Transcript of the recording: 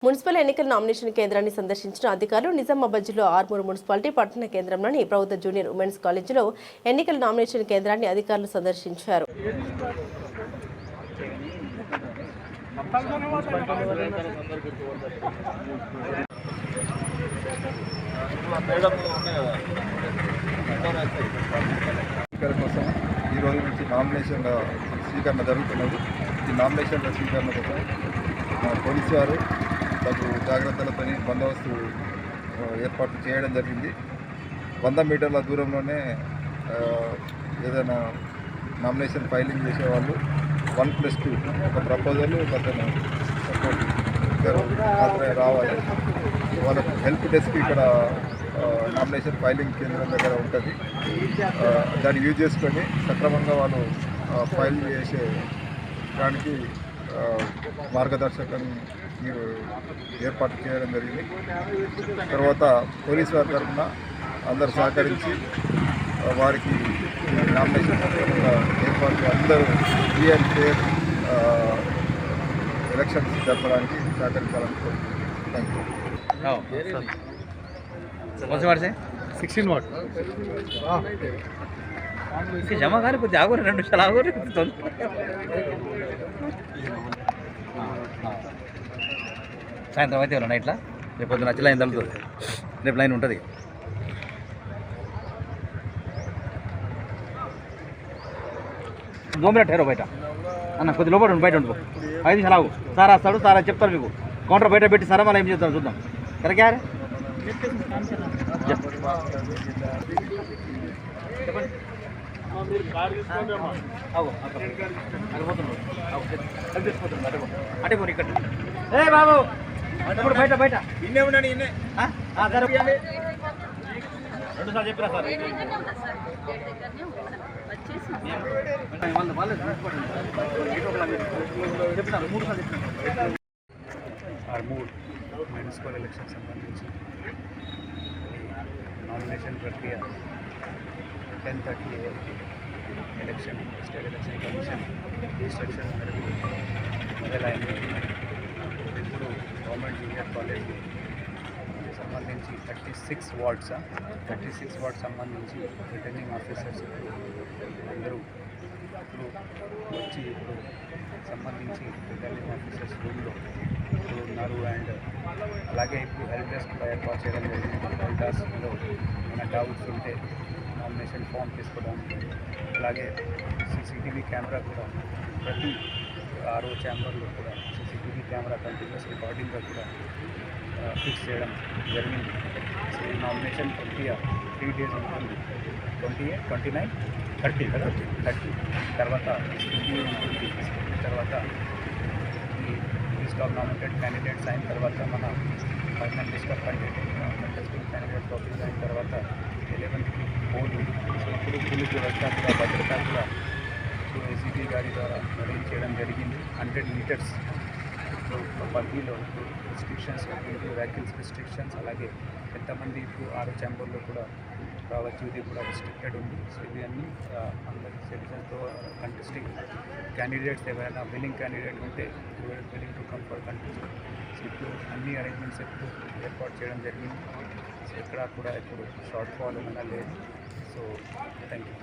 Municipal ఎన్నికల nomination కేంద్రాన్ని సందర్శించిన అధికారులు నిజామాబాద్ జిల్లా ఆర్మూరు మున్సిపాలిటీ పట్టణ కేంద్రంలోని ప్రభుత్వ జూనియర్ ఉమెన్స్ కాలేజీలో ఎన్నికల నామినేషన్ కేంద్రాన్ని అధికారులు సందర్శించారు. ఈ రోజు నుంచి నామినేషన్ స్వీకరణ జరుగుతున్నది. ఈ నామినేషన్ స్వీకరణ కోసం పోలీసు వారు తగు జాగ్రత్తలతో బందోబస్తు ఏర్పాటు చేయడం జరిగింది. 100 మీటర్ల దూరంలోనే ఏదైనా నామినేషన్ ఫైలింగ్ చేసేవాళ్ళు 1+2 ఒక ప్రపోజల్ అతను సపోర్ట్ మాత్రమే రావాలి. వాళ్ళకు హెల్ప్ డెస్క్ ఇక్కడ నామినేషన్ ఫైలింగ్ కేంద్రం దగ్గర ఉంటుంది. దాన్ని యూజ్ చేసుకొని సక్రమంగా వాళ్ళు ఫైల్ చేసే దానికి మార్గదర్శకం మీరు ఏర్పాటు చేయడం జరిగింది. తర్వాత పోలీసు వారి తరఫున అందరు సహకరించి వారికి నామినేషన్ ఏర్పాటు అందరూ ఫ్రీ అండ్ ఫేర్ ఎలక్షన్స్ జరపడానికి సహకరించాలని కోరుతున్నాను. Thank you. 16 वाट జమ కానీ కొద్దిగా ఆగోరు 2 నిమిషాలు ఆగోరు. సాయంత్రం అయితే నైట్లా రేపు పొద్దున వచ్చి లైన్ తగ్గుతుంది. రేపు లైన్ ఉంటుంది. గోమిన టైరో బయట అన్న కొద్ది లోపల ఉండి బయట ఉండు. 5 నిమిషాలు ఆగు. సార్ వస్తాడు. సార్ చెప్తారు మీకు. కౌంటర్ బయట పెట్టి సార్ మళ్ళీ ఏం చేస్తాం చూద్దాం. కరెక్ట్ అంటే పోనీ ఇక్కడ ఏ బాబు ఇప్పుడు బయట బయట ఇన్నే ఉన్నాడు. ఇన్నే 2 సార్లు చెప్పిరా సార్. ఆర్మూర్ మున్సిపల్ ఎలక్షన్ సంబంధించి నామినేషన్ ప్రక్రియ 10:30 AM election state election commission instruction మేరకు మొదలైంది. ఇప్పుడు గవర్నమెంట్ జూనియర్ కాలేజ్ సంబంధించి 36 వార్డ్స్ సంబంధించి రిటర్నింగ్ ఆఫీసర్స్ అందరూ ఇప్పుడు వచ్చి ఇప్పుడు సంబంధించి రిటర్నింగ్ ఆఫీసర్స్ రూమ్లో ఇప్పుడు ఉన్నారు. అండ్ అలాగే ఇప్పుడు హెల్ప్ డెస్క్ కూడా ఏర్పాటు చేయడం జరిగింది. హెల్ప్ డెస్క్లో ఏమైనా డౌట్స్ ఉంటే నామినేషన్ ఫామ్ తీసుకోవడానికి, అలాగే సీసీటీవీ కెమెరా కూడా ప్రతి RO ఛాంబర్లో కూడా సీసీటీవీ కెమెరా కంటిన్యూస్ రికార్డింగ్గా కూడా ఫిక్స్ చేయడం జరిగింది. సో ఈ నామినేషన్ ప్రక్రియ 3 days ఉంటుంది. 28, 29, 30 కదా. 30 తర్వాత స్క్రూటినీ ఉంటుంది. తర్వాత ఈ లిస్ట్ ఆఫ్ నామినేటెడ్ క్యాండిడేట్స్ అయిన తర్వాత మన final list of contesting candidates office అయిన తర్వాత 11కి పోల్ ఉంది. సో ఇప్పుడు పోలీసు వ్యవస్థ కూడా భద్రత కూడా సో ACP గారి ద్వారా అరేంజ్ చేయడం జరిగింది. 100 meters పరిధిలో రిస్ట్రిక్షన్స్, వెహికల్స్ రిస్ట్రిక్షన్స్, అలాగే ఎంతమంది ఇప్పుడు RO ఛాంబర్లో కూడా రావచ్చు ఇది కూడా రిస్ట్రిక్టెడ్ ఉంది. సో ఇవి అన్నీ అందరి సిటిజన్స్తో కంటెస్టింగ్ క్యాండిడేట్స్ ఎవరైనా విల్లింగ్ క్యాండిడేట్ ఉంటే willing to come for contest. So ఇప్పుడు అన్ని అరేంజ్మెంట్స్ ఇప్పుడు ఏర్పాటు చేయడం జరిగింది. సో ఎక్కడ కూడా ఇప్పుడు షార్ట్ ఫాల్ ఏమైనా లేదు. So thank you.